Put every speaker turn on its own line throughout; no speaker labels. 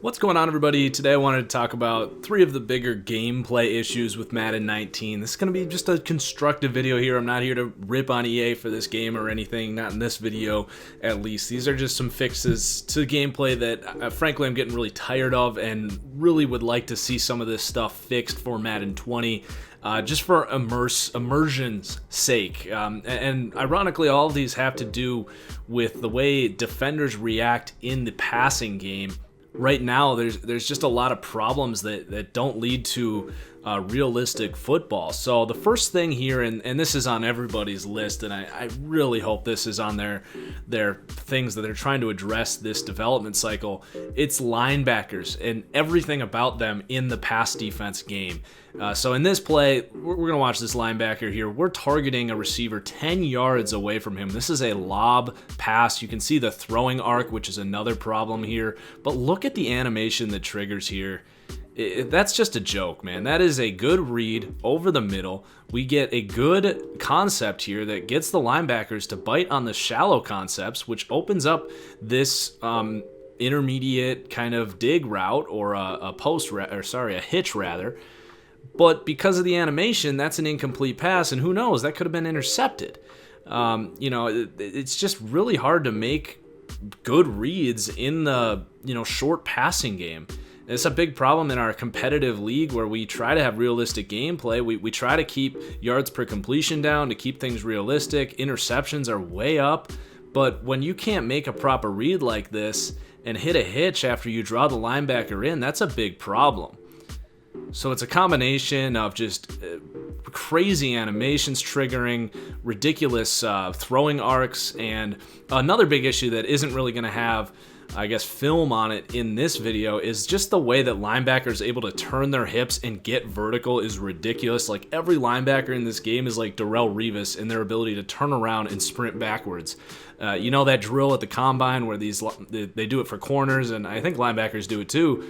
What's going on, everybody? Today I wanted to talk about three of the bigger gameplay issues with Madden 19. This is going to be just a constructive video here. I'm not here to rip on EA for this game or anything, not in this video at least. These are just some fixes to gameplay that frankly I'm getting really tired of and really would like to see some of this stuff fixed for Madden 20. Just for immersion's sake. And ironically, all of these have to do with the way defenders react in the passing game. Right now, there's just a lot of problems that don't lead to realistic football. So the first thing here, and this is on everybody's list, and I really hope this is on their things that they're trying to address this development cycle, it's linebackers and everything about them in the pass defense game. So in this play, we're going to watch this linebacker here. We're targeting a receiver 10 yards away from him. This is a lob pass. You can see the throwing arc, which is another problem here. But look at the animation that triggers here. That's just a joke, man. That is a good read over the middle. We get a good concept here that gets the linebackers to bite on the shallow concepts, which opens up this intermediate kind of dig route or a hitch rather. But because of the animation, that's an incomplete pass, and who knows, that could have been intercepted. It's just really hard to make good reads in the short passing game. It's a big problem in our competitive league where we try to have realistic gameplay. We try to keep yards per completion down to keep things realistic. Interceptions are way up. But when you can't make a proper read like this and hit a hitch after you draw the linebacker in, that's a big problem. So it's a combination of just crazy animations triggering, ridiculous throwing arcs, and another big issue that isn't really going to have, I guess, film on it in this video is just the way that linebackers are able to turn their hips and get vertical is ridiculous. Like every linebacker in this game is like Darrelle Revis in their ability to turn around and sprint backwards. That drill at the combine where they do it for corners, and I think linebackers do it too.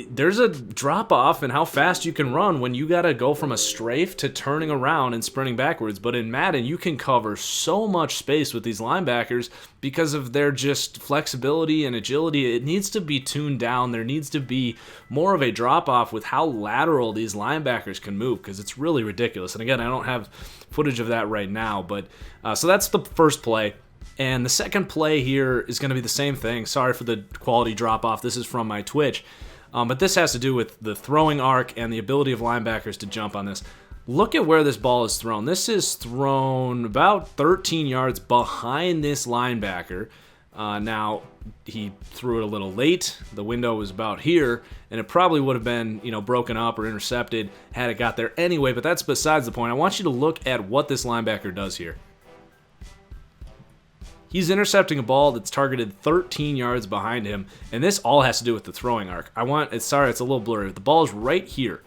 There's a drop off in how fast you can run when you got to go from a strafe to turning around and sprinting backwards. But in Madden, you can cover so much space with these linebackers because of their just flexibility and agility. It needs to be tuned down. There needs to be more of a drop off with how lateral these linebackers can move because it's really ridiculous. And again, I don't have footage of that right now, but so that's the first play. And the second play here is going to be the same thing. Sorry for the quality drop-off. This is from my Twitch. But this has to do with the throwing arc and the ability of linebackers to jump on this. Look at where this ball is thrown. This is thrown about 13 yards behind this linebacker. Now, he threw it a little late. The window was about here, and it probably would have been, broken up or intercepted had it got there anyway, but that's besides the point. I want you to look at what this linebacker does here. He's intercepting a ball that's targeted 13 yards behind him, and this all has to do with the throwing arc. It's a little blurry. The ball is right here.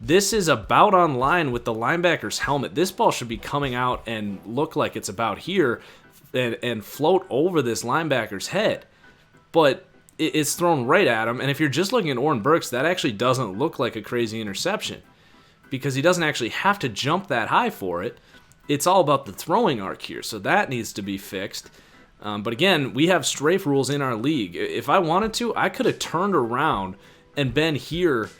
This is about on line with the linebacker's helmet. This ball should be coming out and look like it's about here and float over this linebacker's head. But it's thrown right at him, and if you're just looking at Oren Burks, that actually doesn't look like a crazy interception because he doesn't actually have to jump that high for it. It's all about the throwing arc here, so that needs to be fixed. But again, we have strafe rules in our league. If I wanted to, I could have turned around and been here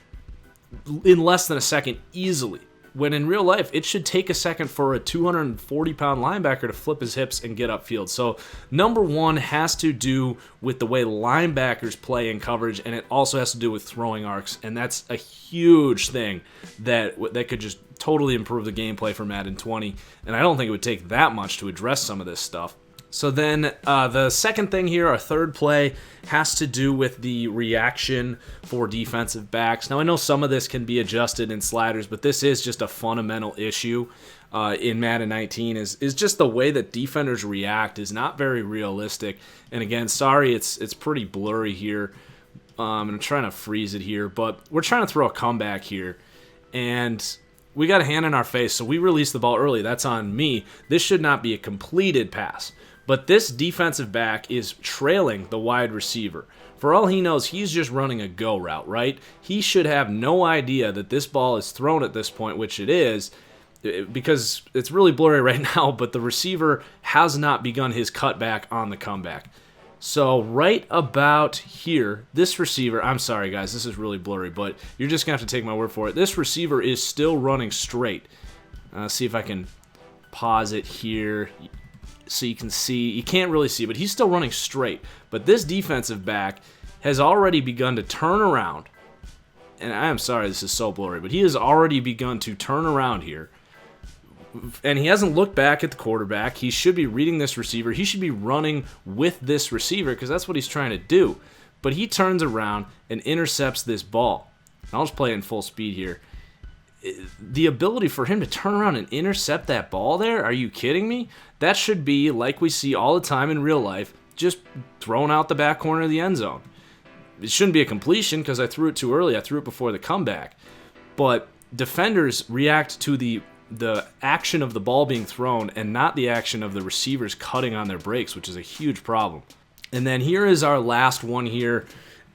in less than a second easily. When in real life, it should take a second for a 240-pound linebacker to flip his hips and get upfield. So number one has to do with the way linebackers play in coverage, and it also has to do with throwing arcs, and that's a huge thing that could just totally improve the gameplay for Madden 20, and I don't think it would take that much to address some of this stuff. So then the second thing here, our third play, has to do with the reaction for defensive backs. Now, I know some of this can be adjusted in sliders, but this is just a fundamental issue in Madden 19 is just the way that defenders react is not very realistic. And again, sorry, it's pretty blurry here. I'm trying to freeze it here, but we're trying to throw a comeback here. And we got a hand in our face, so we released the ball early. That's on me. This should not be a completed pass. But this defensive back is trailing the wide receiver. For all he knows, he's just running a go route, right? He should have no idea that this ball is thrown at this point, which it is, because it's really blurry right now, but the receiver has not begun his cutback on the comeback. So right about here, this receiver, I'm sorry guys, this is really blurry, but you're just going to have to take my word for it. This receiver is still running straight. See if I can pause it here so you can see. You can't really see, but he's still running straight. But this defensive back has already begun to turn around. And I am sorry this is so blurry, but he has already begun to turn around here. And he hasn't looked back at the quarterback. He should be reading this receiver. He should be running with this receiver because that's what he's trying to do. But he turns around and intercepts this ball. I'll just play it in full speed here. The ability for him to turn around and intercept that ball there, are you kidding me? That should be, like we see all the time in real life, just thrown out the back corner of the end zone. It shouldn't be a completion because I threw it too early. I threw it before the comeback. But defenders react to the action of the ball being thrown and not the action of the receivers cutting on their brakes, which is a huge problem. And then here is our last one here.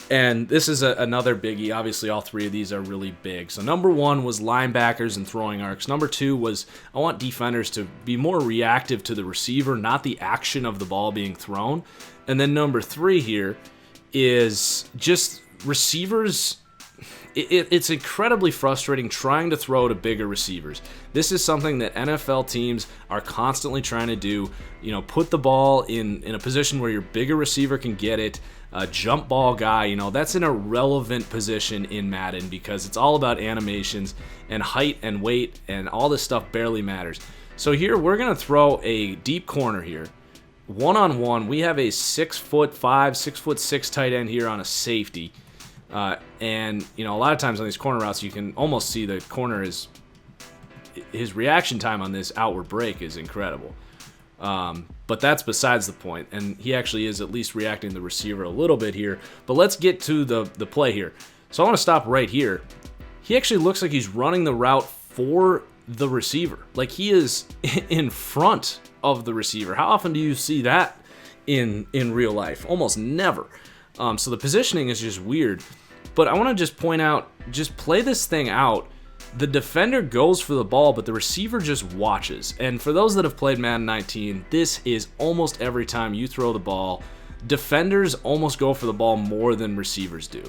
And this is another biggie. Obviously, all three of these are really big. So number one was linebackers and throwing arcs. Number two was I want defenders to be more reactive to the receiver, not the action of the ball being thrown. And then number three here is just receivers. It's incredibly frustrating trying to throw to bigger receivers. This is something that NFL teams are constantly trying to do. You know, put the ball in a position where your bigger receiver can get it. A jump ball guy, you know, that's an irrelevant position in Madden because it's all about animations and height and weight and all this stuff barely matters. So here we're going to throw a deep corner here. One-on-one, we have a 6'5", 6'6" tight end here on a safety. And, you know, a lot of times on these corner routes, you can almost see the corner is, his reaction time on this outward break is incredible. But that's besides the point, and he actually is at least reacting to the receiver a little bit here. But let's get to the play here. So I want to stop right here. He actually looks like he's running the route for the receiver. Like he is in front of the receiver. How often do you see that in real life? Almost never. So the positioning is just weird. But I want to just point out, just play this thing out. The defender goes for the ball, but the receiver just watches. And for those that have played Madden 19, this is almost every time you throw the ball. Defenders almost go for the ball more than receivers do.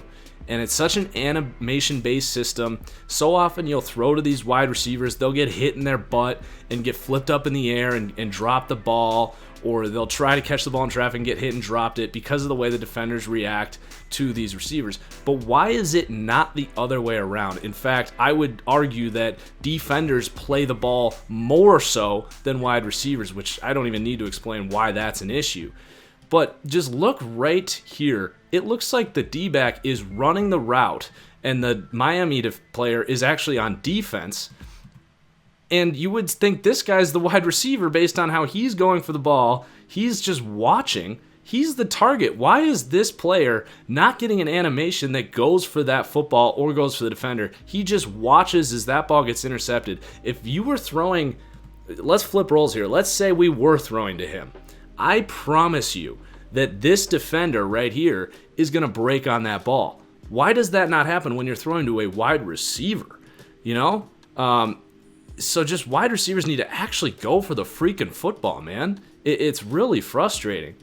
And it's such an animation-based system. So often you'll throw to these wide receivers, they'll get hit in their butt and get flipped up in the air and drop the ball, or they'll try to catch the ball in traffic and get hit and dropped it because of the way the defenders react to these receivers. But why is it not the other way around? In fact, I would argue that defenders play the ball more so than wide receivers, which I don't even need to explain why that's an issue. But just look right here. It looks like the D-back is running the route and the Miami player is actually on defense. And you would think this guy's the wide receiver based on how he's going for the ball. He's just watching. He's the target. Why is this player not getting an animation that goes for that football or goes for the defender? He just watches as that ball gets intercepted. If you were throwing, let's flip roles here. Let's say we were throwing to him. I promise you that this defender right here is going to break on that ball. Why does that not happen when you're throwing to a wide receiver? You know? So just wide receivers need to actually go for the freaking football, man. It's really frustrating.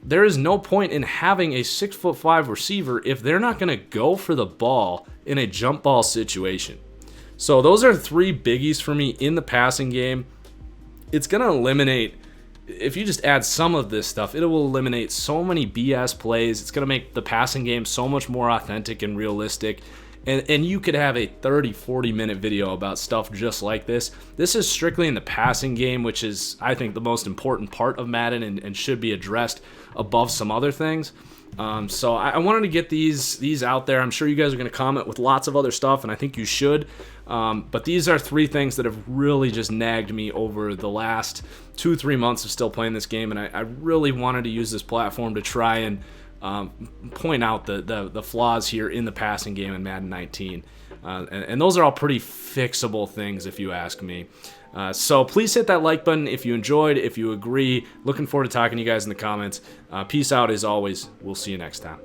There is no point in having a 6'5" receiver if they're not going to go for the ball in a jump ball situation. So those are three biggies for me in the passing game. It's going to eliminate, if you just add some of this stuff, it will eliminate so many BS plays. It's going to make the passing game so much more authentic and realistic. And you could have a 30-40 minute video about stuff just like this. This is strictly in the passing game, which is, I think, the most important part of Madden and should be addressed above some other things. So I wanted to get these out there. I'm sure you guys are going to comment with lots of other stuff, and I think you should. But these are three things that have really just nagged me over the last 2-3 months of still playing this game, and I really wanted to use this platform to try and point out the flaws here in the passing game in Madden 19. And those are all pretty fixable things if you ask me. So please hit that like button if you enjoyed, if you agree. Looking forward to talking to you guys in the comments. Peace out as always. We'll see you next time.